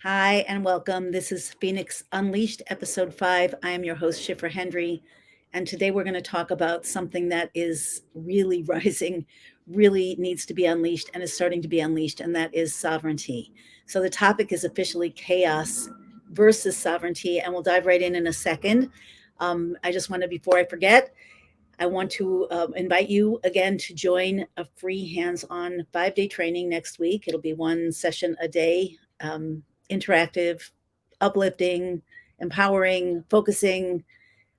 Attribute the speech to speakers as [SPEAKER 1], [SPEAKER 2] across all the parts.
[SPEAKER 1] Hi and welcome. This is Phoenix Unleashed, episode 5. I am your host, Schiffer Hendry. And today we're going to talk about something that is really rising, really needs to be unleashed, and is starting to be unleashed, and that is sovereignty. So the topic is officially chaos versus sovereignty, and we'll dive right in a second. I just want to, before I forget, I want to invite you again to join a free hands-on 5-day training next week. It'll be one session a day, interactive, uplifting, empowering, focusing,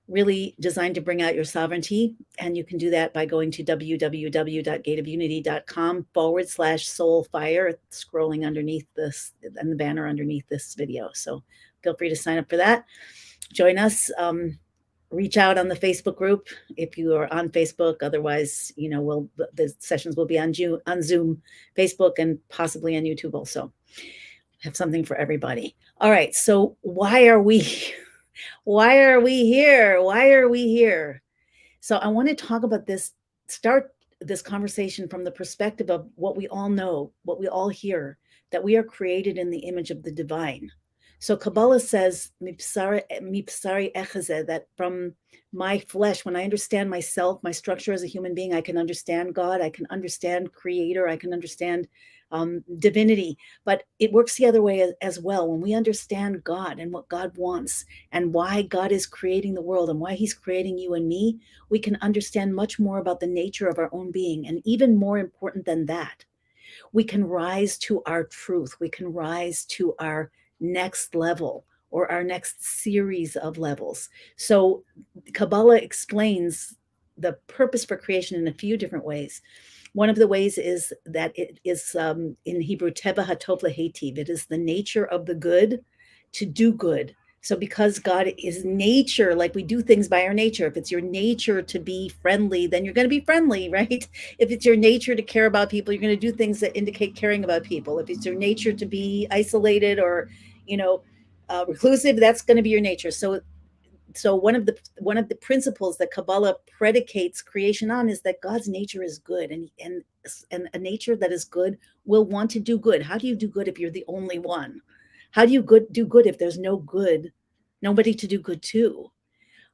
[SPEAKER 1] really designed to bring out your sovereignty. And you can do that by going to www.gateofunity.com/soulfire, scrolling underneath this and the banner underneath this video. So feel free to sign up for that. Join us. Reach out on the Facebook group if you are on Facebook. Otherwise, the sessions will be on Zoom, Facebook, and possibly on YouTube also. Have something for everybody. All right. So why are we here? Why are we here? So I want to talk about this, start this conversation from the perspective of what we all know, what we all hear, that we are created in the image of the divine. So Kabbalah says, that from my flesh, when I understand myself, my structure as a human being, I can understand God, I can understand Creator, I can understand divinity. But it works the other way as well. When we understand God and what God wants and why God is creating the world and why He's creating you and me, we can understand much more about the nature of our own being. And even more important than that, we can rise to our truth. We can rise to our next level or our next series of levels. So Kabbalah explains the purpose for creation in a few different ways. One of the ways is that it is in Hebrew, teva hatov lehitiv. It is the nature of the good to do good. So because God is nature, like we do things by our nature. If it's your nature to be friendly, then you're going to be friendly, right? If it's your nature to care about people, you're going to do things that indicate caring about people. If it's your nature to be isolated or, reclusive, that's going to be your nature. So one of the principles that Kabbalah predicates creation on is that God's nature is good, and a nature that is good will want to do good. How do you do good if you're the only one? How do you do good if there's nobody to do good to?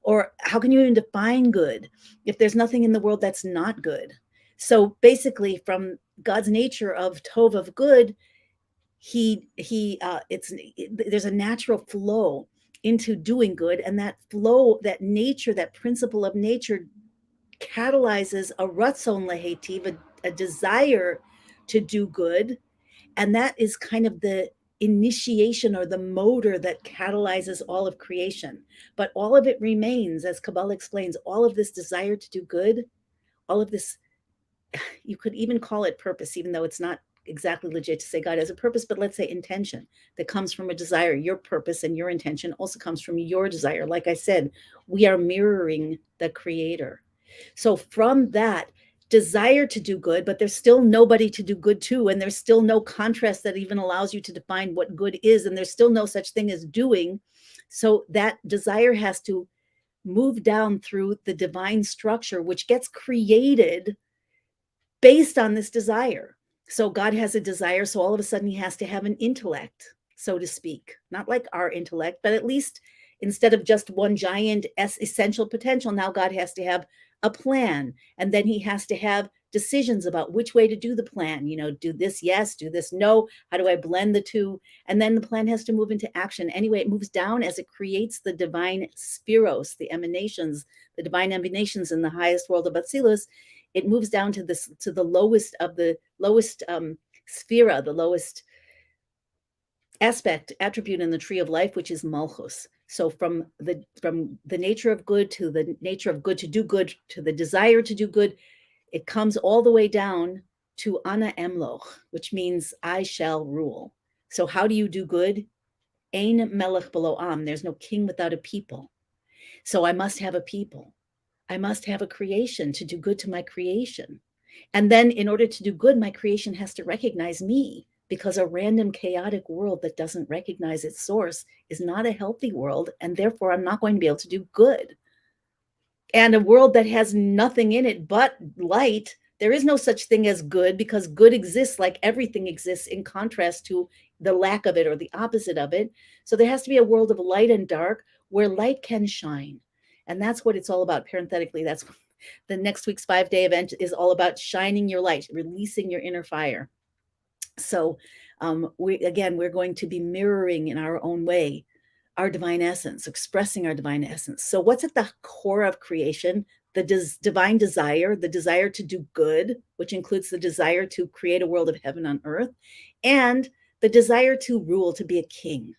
[SPEAKER 1] Or how can you even define good if there's nothing in the world that's not good? So basically, from God's nature of tov, of good, there's a natural flow into doing good, and that flow, that nature, that principle of nature catalyzes a ratzon lehetiv, a desire to do good. And that is kind of the initiation or the motor that catalyzes all of creation. But all of it remains, as Kabbalah explains, all of this desire to do good, all of this, you could even call it purpose, even though it's not exactly legit to say God has a purpose, but let's say intention that comes from a desire. Your purpose and your intention also comes from your desire. Like I said, we are mirroring the Creator. So from that desire to do good, but there's still nobody to do good to, and there's still no contrast that even allows you to define what good is, and there's still no such thing as doing. So that desire has to move down through the divine structure, which gets created based on this desire. So God has a desire, so all of a sudden he has to have an intellect, so to speak. Not like our intellect, but at least instead of just one giant essential potential, now God has to have a plan. And then he has to have decisions about which way to do the plan. Do this yes, do this no. How do I blend the two? And then the plan has to move into action. Anyway, it moves down as it creates the divine spheros, the divine emanations in the highest world of Atzilus. It moves down to the lowest of the lowest sphera, the lowest attribute in the tree of life, which is malchus. So from the nature of good to the nature of good to do good to the desire to do good, it comes all the way down to ana emloch, which means I shall rule. So how do you do good? Ein melech b'lo am. There's no king without a people. So I must have a people. I must have a creation to do good to my creation. And then in order to do good, my creation has to recognize me, because a random chaotic world that doesn't recognize its source is not a healthy world. And therefore, I'm not going to be able to do good. And a world that has nothing in it but light, There is no such thing as good, because good exists like everything exists in contrast to the lack of it or the opposite of it. So there has to be a world of light and dark where light can shine. And that's what it's all about. Parenthetically, that's the next week's 5-day event is all about shining your light, releasing your inner fire. So we're going to be mirroring in our own way our divine essence, expressing our divine essence. So what's at the core of creation? The divine desire, the desire to do good, which includes the desire to create a world of heaven on earth, and the desire to rule, to be a king.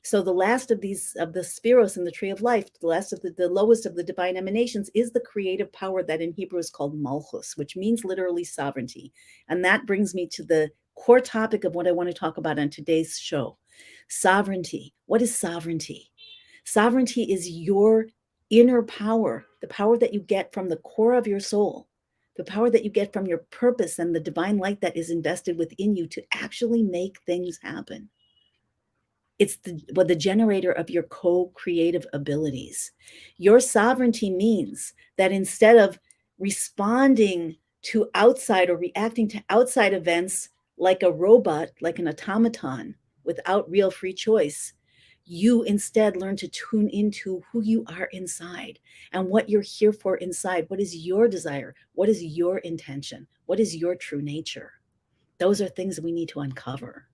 [SPEAKER 1] So the last of these, of the spheros in the tree of life, the last of the lowest of the divine emanations, is the creative power that in Hebrew is called malchus, which means literally sovereignty. And that brings me to the core topic of what I want to talk about on today's show. Sovereignty. What is sovereignty? Sovereignty is your inner power, the power that you get from the core of your soul, the power that you get from your purpose and the divine light that is invested within you to actually make things happen. It's the generator of your co-creative abilities. Your sovereignty means that instead of responding to outside or reacting to outside events like a robot, like an automaton, without real free choice, you instead learn to tune into who you are inside and what you're here for inside. What is your desire? What is your intention? What is your true nature? Those are things we need to uncover.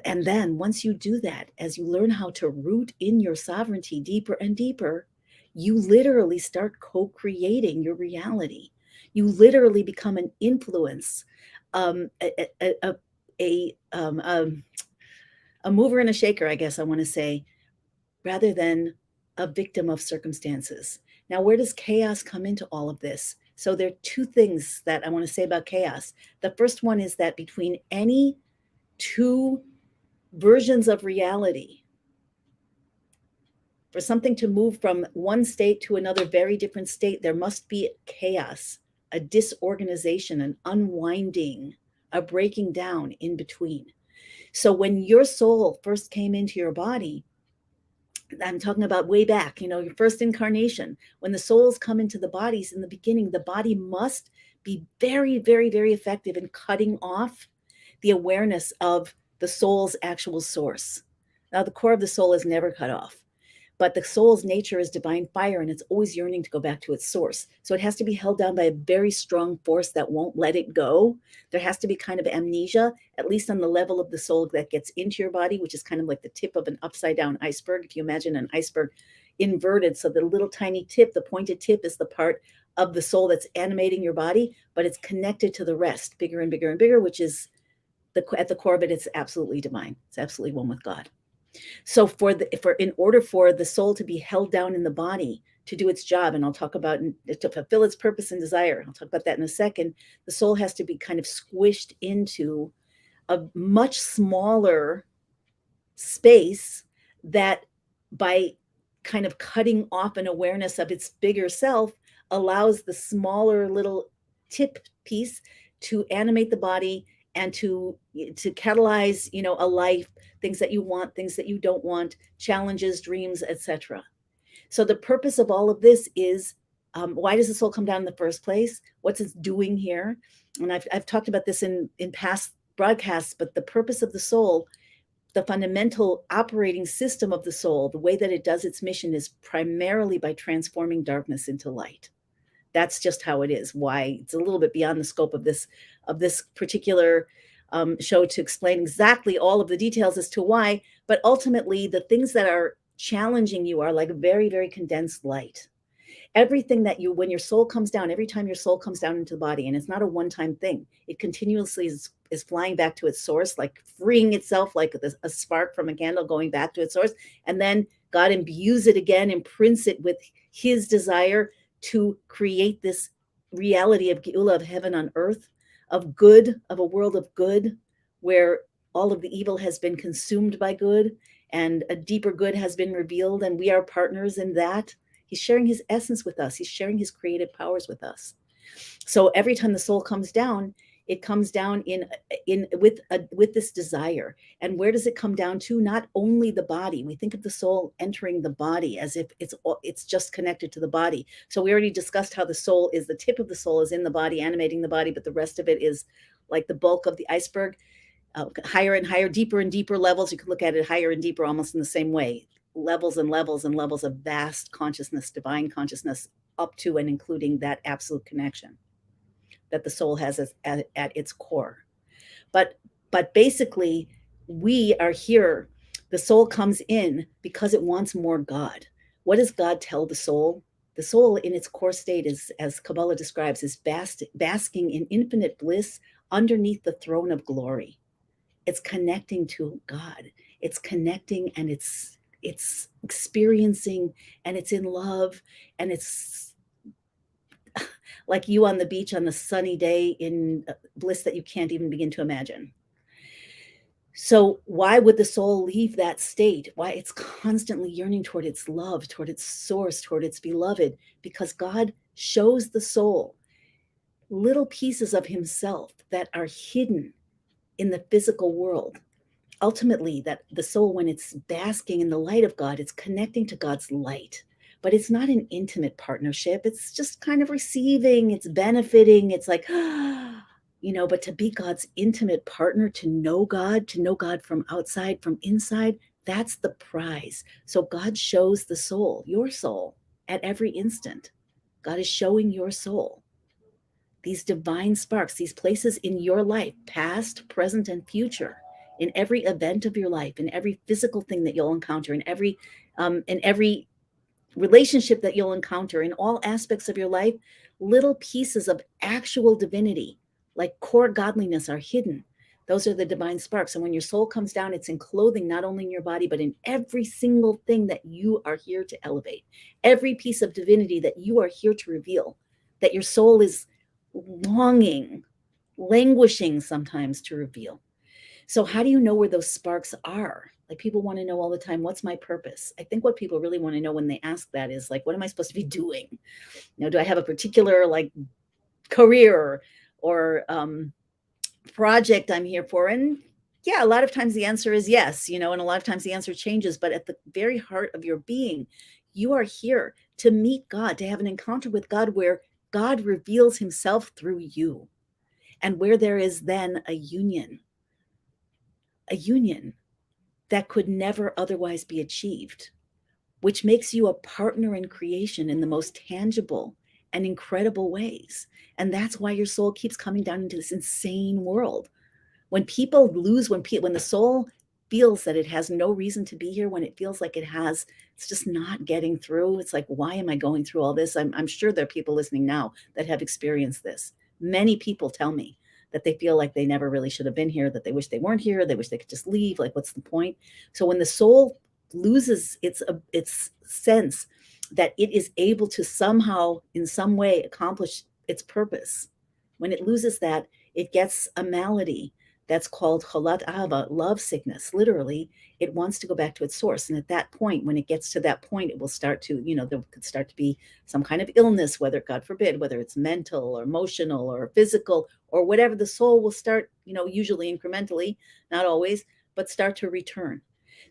[SPEAKER 1] And then once you do that, as you learn how to root in your sovereignty deeper and deeper, you literally start co-creating your reality. You literally become an influence, a mover and a shaker, I guess I want to say, rather than a victim of circumstances. Now, where does chaos come into all of this? So there are two things that I want to say about chaos. The first one is that between any two versions of reality, for something to move from one state to another very different state, there must be chaos, a disorganization, an unwinding, a breaking down in between. So when your soul first came into your body, I'm talking about way back, your first incarnation, when the souls come into the bodies in the beginning, the body must be very, very, very effective in cutting off the awareness of the soul's actual source. Now, the core of the soul is never cut off, but the soul's nature is divine fire, and it's always yearning to go back to its source. So it has to be held down by a very strong force that won't let it go. There has to be kind of amnesia, at least on the level of the soul that gets into your body, which is kind of like the tip of an upside down iceberg. If you imagine an iceberg inverted, so the little tiny tip, the pointed tip, is the part of the soul that's animating your body, but it's connected to the rest, bigger and bigger and bigger, which is at the core of it, it's absolutely divine. It's absolutely one with God. So in order for the soul to be held down in the body to do its job, and I'll talk about to fulfill its purpose and desire, I'll talk about that in a second, the soul has to be kind of squished into a much smaller space that, by kind of cutting off an awareness of its bigger self, allows the smaller little tip piece to animate the body and to catalyze, a life, things that you want, things that you don't want, challenges, dreams, etc. So the purpose of all of this is, why does the soul come down in the first place? What's it doing here? And I've talked about this in past broadcasts, but the purpose of the soul, the fundamental operating system of the soul, the way that it does its mission, is primarily by transforming darkness into light. That's just how it is. Why? It's a little bit beyond the scope of this particular show to explain exactly all of the details as to why. But ultimately, the things that are challenging you are like very, very condensed light. Everything that when your soul comes down, every time your soul comes down into the body, and it's not a one-time thing, it continuously is flying back to its source, like freeing itself, like a spark from a candle going back to its source. And then God imbues it again, imprints it with his desire to create this reality of Geula, of heaven on earth, of good, of a world of good, where all of the evil has been consumed by good and a deeper good has been revealed, and we are partners in that. He's sharing his essence with us. He's sharing his creative powers with us. So every time the soul comes down, It comes down in with this desire. And where does it come down to? Not only the body. We think of the soul entering the body as if it's just connected to the body. So we already discussed how the soul is, the tip of the soul is in the body, animating the body, but the rest of it is like the bulk of the iceberg. Higher and higher, deeper and deeper levels. You could look at it higher and deeper almost in the same way. Levels and levels and levels of vast consciousness, divine consciousness, up to and including that absolute connection that the soul has at its core. But basically, we are here. The soul comes in because it wants more God. What does God tell the soul? The soul in its core state is, as Kabbalah describes, is basking in infinite bliss underneath the throne of glory. It's connecting to God. It's connecting, and it's experiencing, and it's in love, and it's like you on the beach on a sunny day in bliss that you can't even begin to imagine. So why would the soul leave that state? Why? It's constantly yearning toward its love, toward its source, toward its beloved, because God shows the soul little pieces of himself that are hidden in the physical world. Ultimately, that the soul, when it's basking in the light of God, it's connecting to God's light. But it's not an intimate partnership. It's just kind of receiving, it's benefiting. It's like, but to be God's intimate partner, to know God from outside, from inside, that's the prize. So God shows the soul, your soul, at every instant. God is showing your soul these divine sparks, these places in your life, past, present, and future, in every event of your life, in every physical thing that you'll encounter, in every relationship that you'll encounter, in all aspects of your life, little pieces of actual divinity, like core godliness, are hidden. Those are the divine sparks. And when your soul comes down, it's in clothing, not only in your body, but in every single thing that you are here to elevate, every piece of divinity that you are here to reveal, that your soul is longing, languishing sometimes to reveal. So how do you know where those sparks are? Like, people want to know all the time, what's my purpose? I think what people really want to know when they ask that is like, what am I supposed to be doing? Do I have a particular like career or project I'm here for? And yeah, a lot of times the answer is yes, and a lot of times the answer changes, but at the very heart of your being, you are here to meet God, to have an encounter with God where God reveals himself through you, and where there is then a union that could never otherwise be achieved, which makes you a partner in creation in the most tangible and incredible ways. And that's why your soul keeps coming down into this insane world. When the soul feels that it has no reason to be here, when it feels like it's just not getting through, it's like, why am I going through all this? I'm sure there are people listening now that have experienced this. Many people tell me that they feel like they never really should have been here, that they wish they weren't here, they wish they could just leave. Like, what's the point? So when the soul loses its sense that it is able to somehow, in some way, accomplish its purpose, when it loses that, it gets a malady that's called cholat ahava, love sickness. Literally, it wants to go back to its source. And at that point, when it gets to that point, it will start to, there could start to be some kind of illness, whether, God forbid, whether it's mental or emotional or physical or whatever. The soul will start, usually incrementally, not always, but start to return.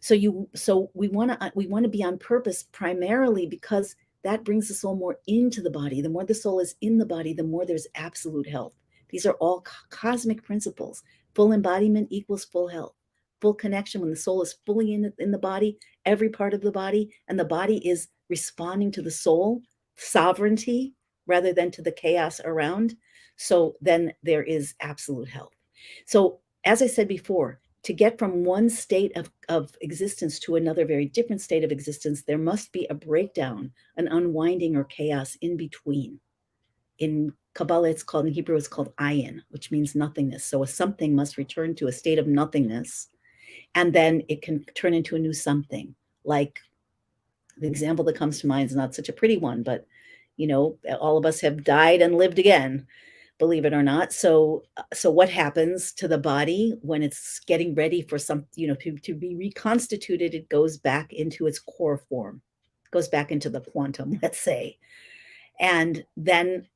[SPEAKER 1] So we want to be on purpose, primarily because that brings the soul more into the body. The more the soul is in the body, the more there's absolute health. These are all cosmic principles. Full embodiment equals full health, full connection. When the soul is fully in the body, every part of the body, and the body is responding to the soul sovereignty rather than to the chaos around. So then there is absolute health. So as I said before, to get from one state of existence to another very different state of existence, there must be a breakdown, an unwinding or chaos in between. In Kabbalah, in Hebrew, it's called ayin, which means nothingness. So a something must return to a state of nothingness, and then it can turn into a new something. Like, the example that comes to mind is not such a pretty one, but all of us have died and lived again, believe it or not. So what happens to the body when it's getting ready for to be reconstituted? It goes back into its core form, goes back into the quantum, let's say. And then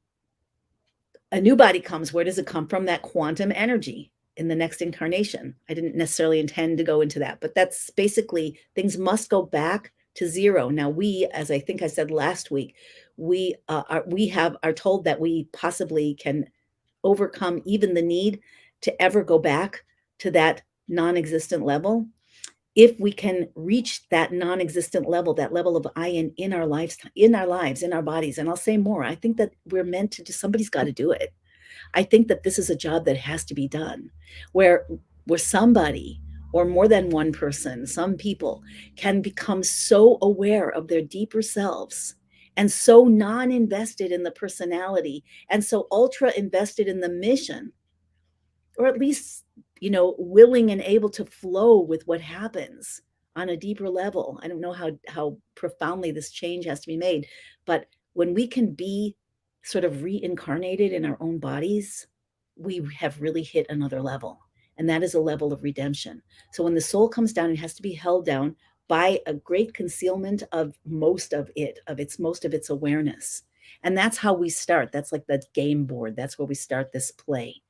[SPEAKER 1] a new body comes. Where does it come from? That quantum energy in the next incarnation. I didn't necessarily intend to go into that, but that's basically, things must go back to zero. Now we, as I think I said last week, are told that we possibly can overcome even the need to ever go back to that non-existent level if we can reach that non-existent level, that level of I in our lives, in our bodies. And I'll say more. I think that we're meant to do, somebody's got to do it. I think that this is a job that has to be done, where somebody, or more than one person, some people can become so aware of their deeper selves and so non-invested in the personality and so ultra invested in the mission, or at least, willing and able to flow with what happens on a deeper level. I don't know how profoundly this change has to be made, but when we can be sort of reincarnated in our own bodies, we have really hit another level, and that is a level of redemption. So when the soul comes down, it has to be held down by a great concealment of most of its awareness. And that's how we start. That's like the game board. That's where we start this play.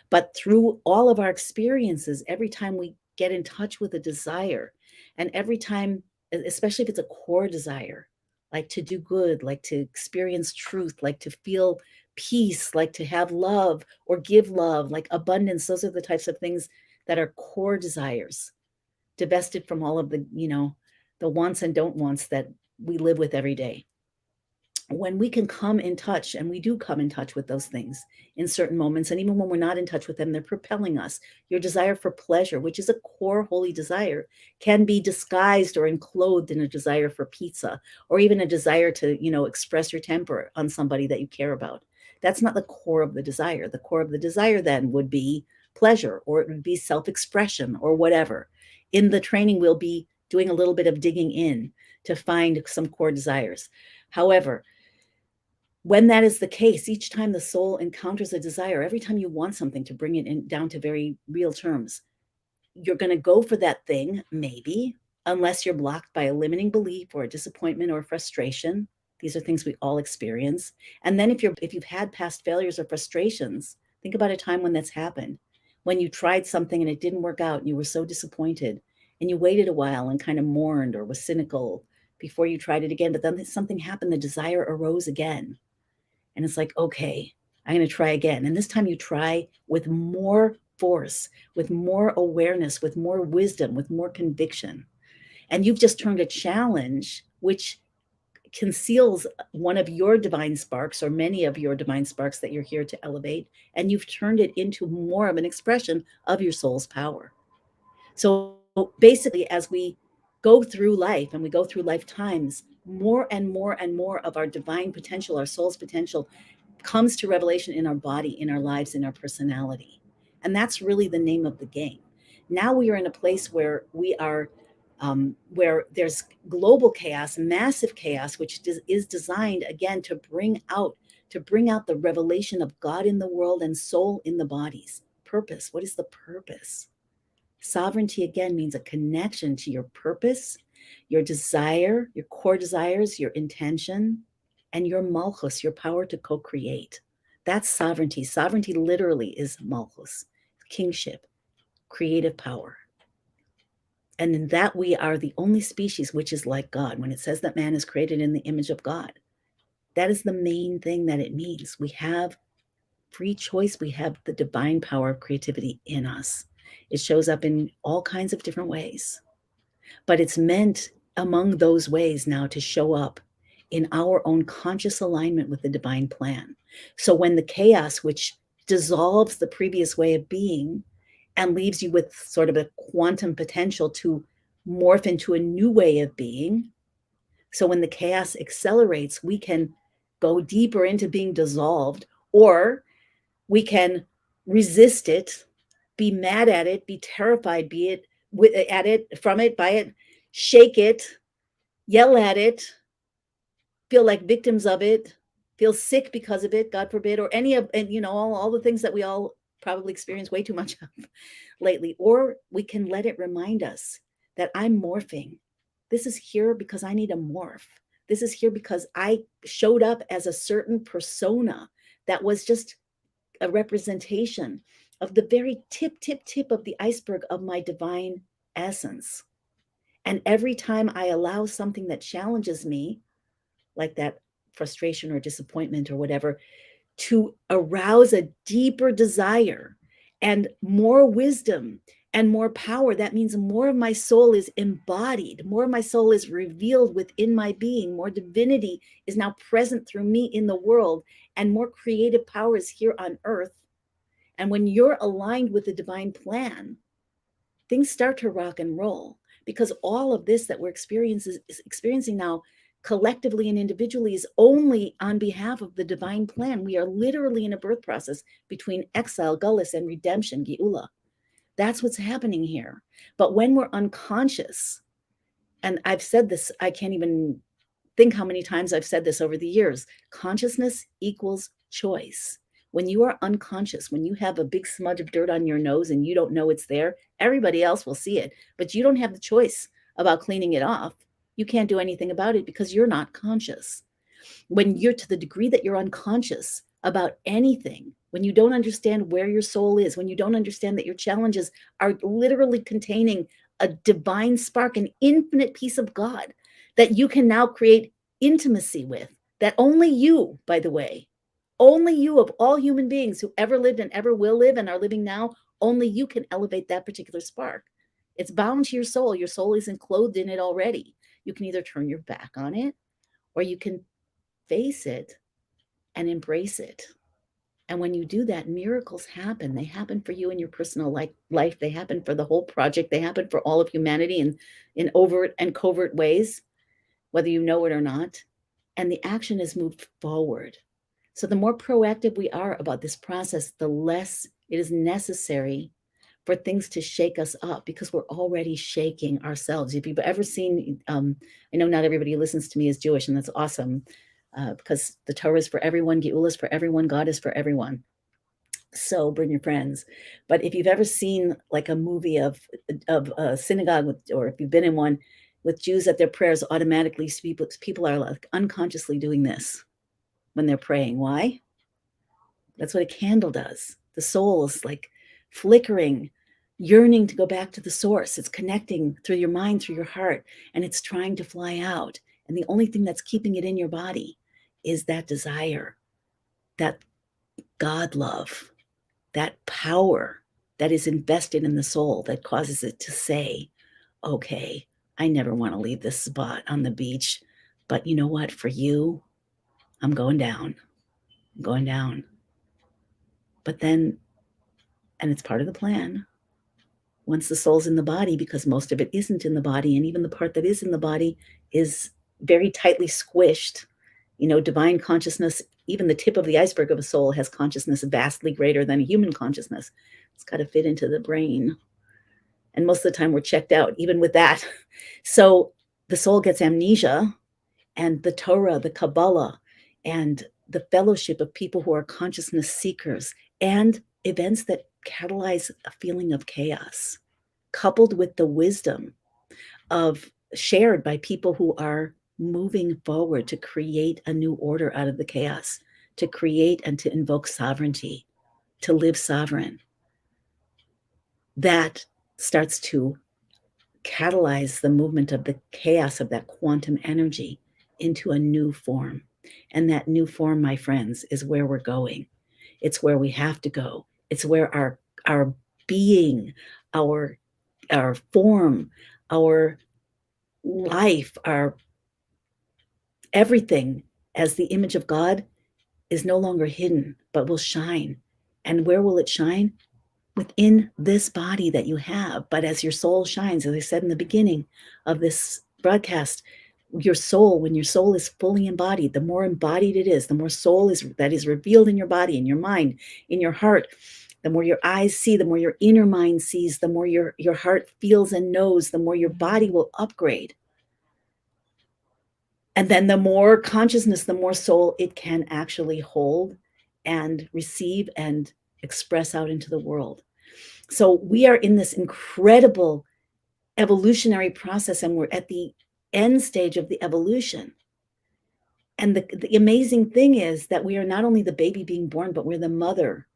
[SPEAKER 1] But through all of our experiences, every time we get in touch with a desire, and every time, especially if it's a core desire, like to do good, like to experience truth, like to feel peace, like to have love or give love, like abundance, those are the types of things that are core desires, divested from all of the wants and don't wants that we live with every day. When we can come in touch, and we do come in touch with those things in certain moments, and even when we're not in touch with them, they're propelling us. Your desire for pleasure, which is a core holy desire, can be disguised or enclosed in a desire for pizza, or even a desire to, express your temper on somebody that you care about. That's not the core of the desire. The core of the desire then would be pleasure, or it would be self-expression, or whatever. In the training, we'll be doing a little bit of digging in to find some core desires. However, when that is the case, each time the soul encounters a desire, every time you want something, to bring it down to very real terms, you're going to go for that thing, maybe, unless you're blocked by a limiting belief or a disappointment or frustration. These are things we all experience. And then if you've had past failures or frustrations, think about a time when that's happened, when you tried something and it didn't work out and you were so disappointed, and you waited a while and kind of mourned or was cynical before you tried it again. But then something happened, the desire arose again. And it's like, okay, I'm going to try again. And this time you try with more force, with more awareness, with more wisdom, with more conviction. And you've just turned a challenge, which conceals one of your divine sparks, or many of your divine sparks that you're here to elevate, and you've turned it into more of an expression of your soul's power. So basically, as we go through life and we go through lifetimes, more and more and more of our divine potential, our soul's potential, comes to revelation in our body, in our lives, in our personality. And that's really the name of the game. Now we are in a place where we are, where there's global chaos, massive chaos, which is designed again to bring out the revelation of God in the world and soul in the bodies. Purpose. What is the purpose? Sovereignty again means a connection to your purpose, your desire, your core desires, your intention, and your malchus, your power to co-create. That's sovereignty. Sovereignty literally is malchus, kingship, creative power. And in that, we are the only species which is like God. When it says that man is created in the image of God, that is the main thing that it means. We have free choice. We have the divine power of creativity in us. It shows up in all kinds of different ways, but it's meant among those ways now to show up in our own conscious alignment with the divine plan. So when the chaos, which dissolves the previous way of being and leaves you with sort of a quantum potential to morph into a new way of being, so when the chaos accelerates, we can go deeper into being dissolved, or we can resist it, be mad at it, be terrified, be it at it, from it, by it, shake it, yell at it, feel like victims of it, feel sick because of it, God forbid, or any of, and all the things that we all probably experience way too much of lately. Or we can let it remind us that I'm morphing. This is here because I need a morph. This is here because I showed up as a certain persona that was just a representation of the very tip of the iceberg of my divine essence. And every time I allow something that challenges me, like that frustration or disappointment or whatever, to arouse a deeper desire and more wisdom and more power, that means more of my soul is embodied, more of my soul is revealed within my being, more divinity is now present through me in the world, and more creative power is here on earth. And when you're aligned with the divine plan, things start to rock and roll, because all of this that we're experiencing now collectively and individually is only on behalf of the divine plan. We are literally in a birth process between exile, gullus, and redemption, geula. That's what's happening here. But when we're unconscious, and I've said this, I can't even think how many times I've said this over the years, consciousness equals choice. When you are unconscious, when you have a big smudge of dirt on your nose and you don't know it's there, everybody else will see it, but you don't have the choice about cleaning it off. You can't do anything about it because you're not conscious. When you're to the degree that you're unconscious about anything, when you don't understand where your soul is, when you don't understand that your challenges are literally containing a divine spark, an infinite piece of God that you can now create intimacy with, that only you, by the way, only you of all human beings who ever lived and ever will live and are living now, only you can elevate that particular spark. It's bound to your soul. Your soul isn't clothed in it already. You can either turn your back on it or you can face it and embrace it. And when you do that, miracles happen. They happen for you in your personal life. They happen for the whole project. They happen for all of humanity in overt and covert ways, whether you know it or not. And the action is moved forward. So the more proactive we are about this process, the less it is necessary for things to shake us up, because we're already shaking ourselves. If you've ever seen, I know not everybody who listens to me is Jewish, and that's awesome, because the Torah is for everyone, Geula is for everyone, God is for everyone. So bring your friends. But if you've ever seen like a movie of a synagogue with, or if you've been in one with Jews at their prayers, automatically people are like unconsciously doing this when they're praying. Why? That's what a candle does. The soul is like flickering, yearning to go back to the source. It's connecting through your mind, through your heart, and it's trying to fly out. And the only thing that's keeping it in your body is that desire, that God love, that power that is invested in the soul that causes it to say, okay, I never want to leave this spot on the beach, but you know what? For you, I'm going down. I'm going down. But then, and it's part of the plan, once the soul's in the body, because most of it isn't in the body, and even the part that is in the body is very tightly squished. You know, divine consciousness, even the tip of the iceberg of a soul has consciousness vastly greater than a human consciousness. It's got to fit into the brain. And most of the time we're checked out, even with that. So the soul gets amnesia, and the Torah, the Kabbalah, and the fellowship of people who are consciousness seekers, and events that catalyze a feeling of chaos, coupled with the wisdom of shared by people who are moving forward to create a new order out of the chaos, to create and to invoke sovereignty, to live sovereign. That starts to catalyze the movement of the chaos of that quantum energy into a new form. And that new form, my friends, is where we're going. It's where we have to go. It's where our being, our form, our life, our everything as the image of God is no longer hidden, but will shine. And where will it shine? Within this body that you have. But as your soul shines, as I said in the beginning of this broadcast, your soul, when your soul is fully embodied, the more embodied it is, the more soul is that is revealed in your body, in your mind, in your heart, the more your eyes see, the more your inner mind sees, the more your heart feels and knows, the more your body will upgrade. And then the more consciousness, the more soul it can actually hold and receive and express out into the world. So we are in this incredible evolutionary process, and we're at the end stage of the evolution. And the amazing thing is that we are not only the baby being born, but we're the mother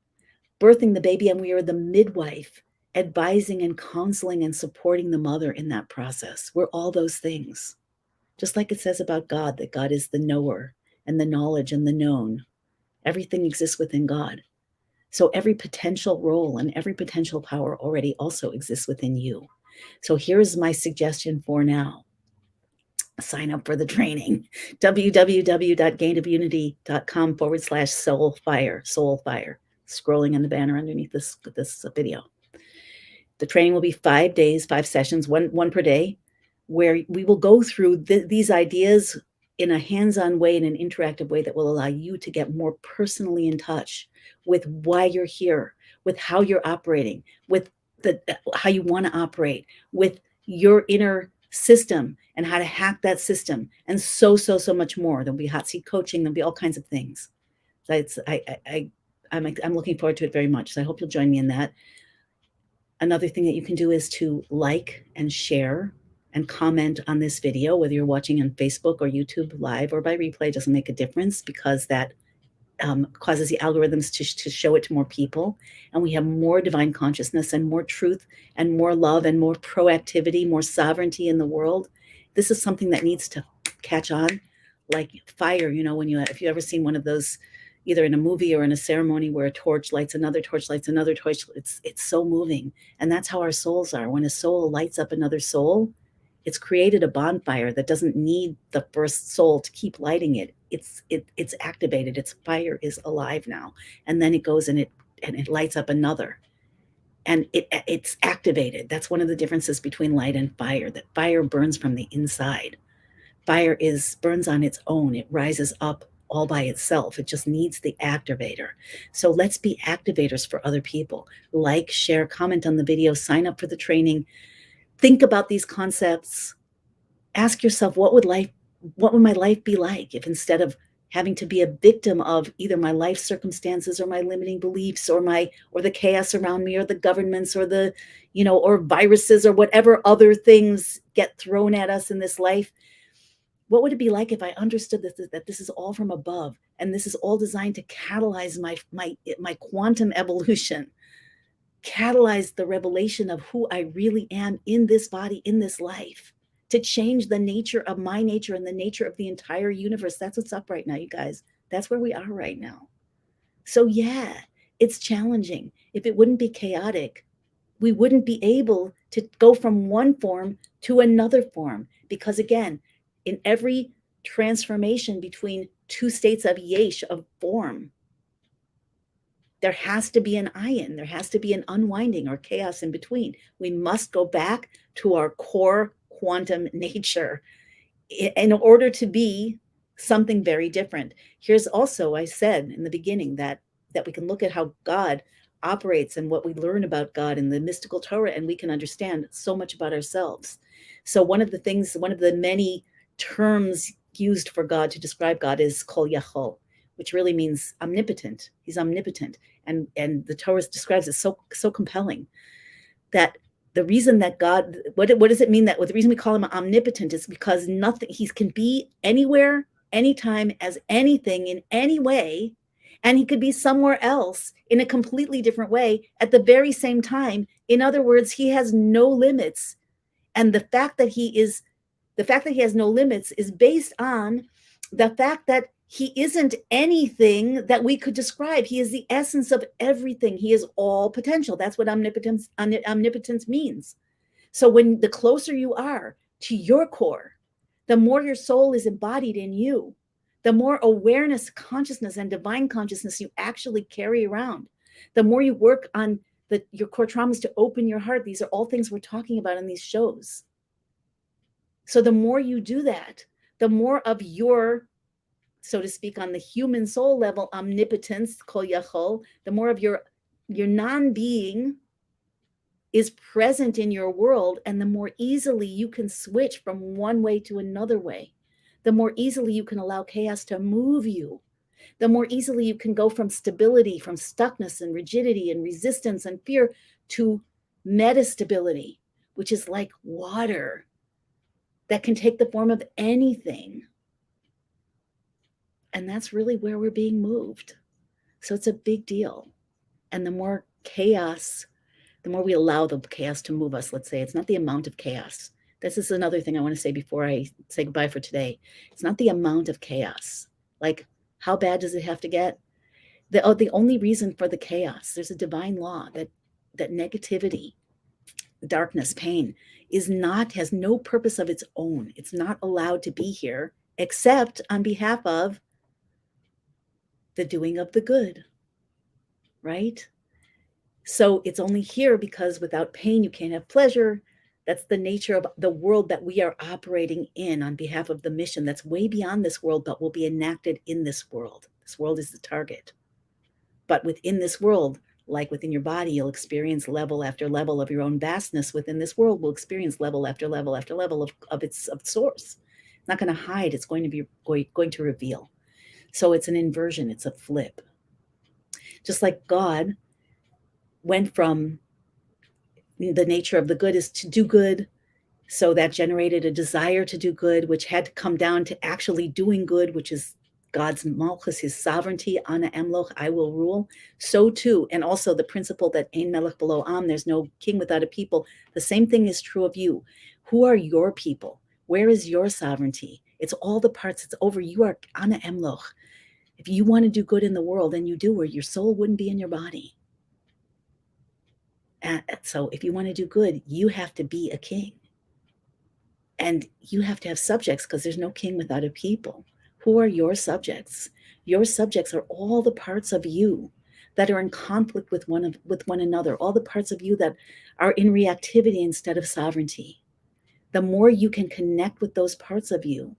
[SPEAKER 1] birthing the baby, and we are the midwife, advising and counseling and supporting the mother in that process. We're all those things. Just like it says about God, that God is the knower and the knowledge and the known. Everything exists within God. So every potential role and every potential power already also exists within you. So here's my suggestion for now. Sign up for the training, www.gainofunity.com/soulfire, soulfire, scrolling in the banner underneath this video. The training will be 5 days, 5 sessions, one per day, where we will go through these ideas in a hands-on way, in an interactive way that will allow you to get more personally in touch with why you're here, with how you're operating, with how you want to operate, with your inner system and how to hack that system, and so much more. There'll be hot seat coaching. There'll be all kinds of things. I'm looking forward to it very much. So I hope you'll join me in that. Another thing that you can do is to like and share and comment on this video, whether you're watching on Facebook or YouTube live or by replay, doesn't make a difference, because that causes the algorithms to show it to more people. And we have more divine consciousness and more truth and more love and more proactivity, more sovereignty in the world. This is something that needs to catch on like fire. If you've ever seen one of those, either in a movie or in a ceremony, where a torch lights another torch, lights another torch, it's so moving. And that's how our souls are. When a soul lights up another soul, it's created a bonfire that doesn't need the first soul to keep lighting it. It's activated. Its fire is alive now. And then it goes and it lights up another. And it's activated. That's one of the differences between light and fire, that fire burns from the inside. Fire burns on its own. It rises up all by itself. It just needs the activator. So let's be activators for other people. Like, share, comment on the video, sign up for the training. Think about these concepts. Ask yourself, what would my life be like if, instead of having to be a victim of either my life circumstances or my limiting beliefs or the chaos around me or the governments or or viruses or whatever other things get thrown at us in this life, what would it be like if I understood that this is all from above, and this is all designed to catalyze my quantum evolution, catalyze the revelation of who I really am in this body, in this life, to change the nature of my nature and the nature of the entire universe. That's what's up right now, you guys. That's where we are right now. So yeah, it's challenging. If it wouldn't be chaotic, we wouldn't be able to go from one form to another form. Because again, in every transformation between two states of yesh, of form, there has to be an ayin, there has to be an unwinding or chaos in between. We must go back to our core quantum nature in order to be something very different. Here's also, I said in the beginning that we can look at how God operates and what we learn about God in the mystical Torah, and we can understand so much about ourselves. So one of the many terms used for God, to describe God, is kol yachol, which really means omnipotent. He's omnipotent. And the Torah describes it so compelling, that the reason that God, what does it mean that the reason we call him omnipotent is because he can be anywhere, anytime, as anything, in any way, and he could be somewhere else in a completely different way at the very same time. In other words, he has no limits. And the fact that he has no limits is based on the fact that he isn't anything that we could describe. He is the essence of everything. He is all potential. That's what omnipotence means. So when the closer you are to your core, the more your soul is embodied in you, the more awareness, consciousness, and divine consciousness you actually carry around, the more you work on your core traumas to open your heart. These are all things we're talking about in these shows. So the more you do that, the more of your, so to speak, on the human soul level, omnipotence, kol yachol, the more of your non-being is present in your world, and the more easily you can switch from one way to another way, the more easily you can allow chaos to move you, the more easily you can go from stability, from stuckness and rigidity and resistance and fear, to metastability, which is like water that can take the form of anything. And that's really where we're being moved. So it's a big deal. And the more chaos, the more we allow the chaos to move us, let's say, it's not the amount of chaos. This is another thing I want to say before I say goodbye for today. It's not the amount of chaos. Like, how bad does it have to get? The only reason for the chaos, there's a divine law that negativity, darkness, pain has no purpose of its own. It's not allowed to be here except on behalf of the doing of the good, right? So it's only here because without pain, you can't have pleasure. That's the nature of the world that we are operating in on behalf of the mission that's way beyond this world, but will be enacted in this world. This world is the target. But within this world, like within your body, you'll experience level after level of your own vastness. Within this world, we'll experience level after level after level of its source. It's not going to hide. It's going to be going to reveal. So it's an inversion. It's a flip. Just like God went from the nature of the good is to do good. So that generated a desire to do good, which had to come down to actually doing good, which is God's malchus, his sovereignty, ana emloch, I will rule. So too, and also the principle that ein melech below am, there's no king without a people. The same thing is true of you. Who are your people? Where is your sovereignty? It's all the parts. It's over. You are ana emloch. If you want to do good in the world, and you do, or your soul wouldn't be in your body. And so if you want to do good, you have to be a king. And you have to have subjects because there's no king without a people. Who are your subjects? Your subjects are all the parts of you that are in conflict with one another, all the parts of you that are in reactivity instead of sovereignty. The more you can connect with those parts of you,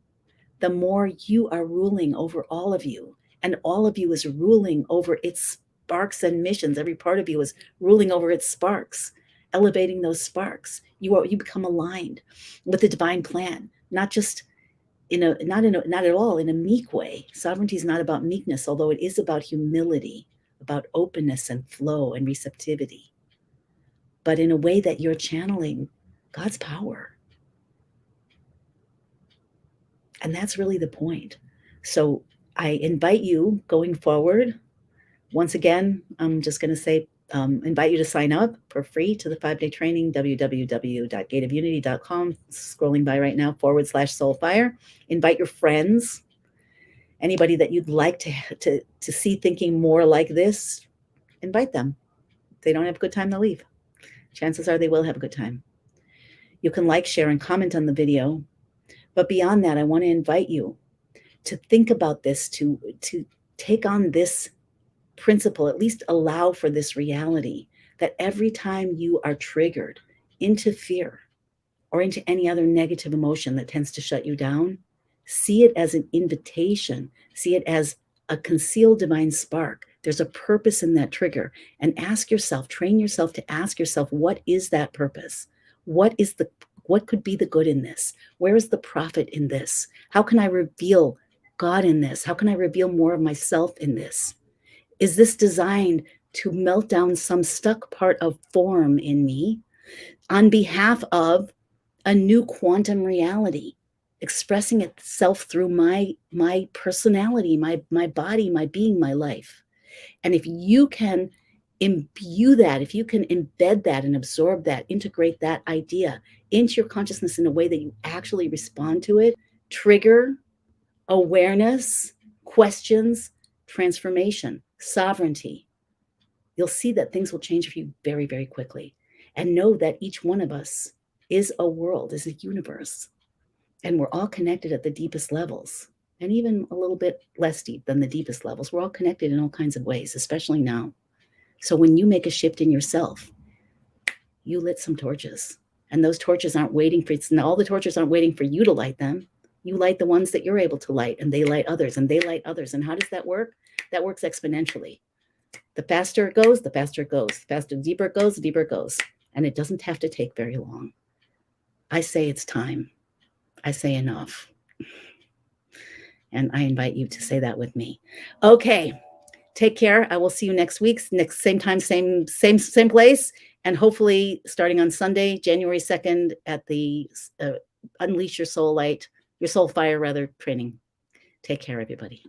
[SPEAKER 1] the more you are ruling over all of you, and all of you is ruling over its sparks and missions. Every part of you is ruling over its sparks, elevating those sparks. You become aligned with the divine plan, not just not at all in a meek way. Sovereignty is not about meekness, although it is about humility, about openness and flow and receptivity, but in a way that you're channeling God's power. And that's really the point. So I invite you going forward. Once again, I'm just going to say, invite you to sign up for free to the 5-day training, www.gateofunity.com, scrolling by right now, /soulfire. Invite your friends, anybody that you'd like to see thinking more like this, invite them. If they don't have a good time, they'll leave. Chances are they will have a good time. You can like, share, and comment on the video. But beyond that, I want to invite you to think about this, to take on this principle, at least allow for this reality that every time you are triggered into fear or into any other negative emotion that tends to shut you down, see it as an invitation, see it as a concealed divine spark. There's a purpose in that trigger, and ask yourself, train yourself to ask yourself, what is that purpose? What could be the good in this? Where is the profit in this? How can I reveal God in this? How can I reveal more of myself in this? Is this designed to melt down some stuck part of form in me on behalf of a new quantum reality, expressing itself through my personality, my body, my being, my life? And if you can imbue that, if you can embed that and absorb that, integrate that idea into your consciousness in a way that you actually respond to it, trigger awareness, questions, transformation, sovereignty, you'll see that things will change for you very, very quickly. And know that each one of us is a world, is a universe. And we're all connected at the deepest levels, and even a little bit less deep than the deepest levels. We're all connected in all kinds of ways, especially now. So when you make a shift in yourself, you lit some torches. And those torches aren't waiting for, all the torches aren't waiting for you to light them. You light the ones that you're able to light, and they light others, and they light others. And how does that work? That works exponentially. The faster it goes, the faster it goes. The faster, the deeper it goes, the deeper it goes. And it doesn't have to take very long. I say it's time. I say enough. And I invite you to say that with me. Okay. Take care. I will see you next week, same time, same place. And hopefully starting on Sunday, January 2nd at the Unleash Your Soul Light, Your Soul Fire rather, training. Take care, everybody.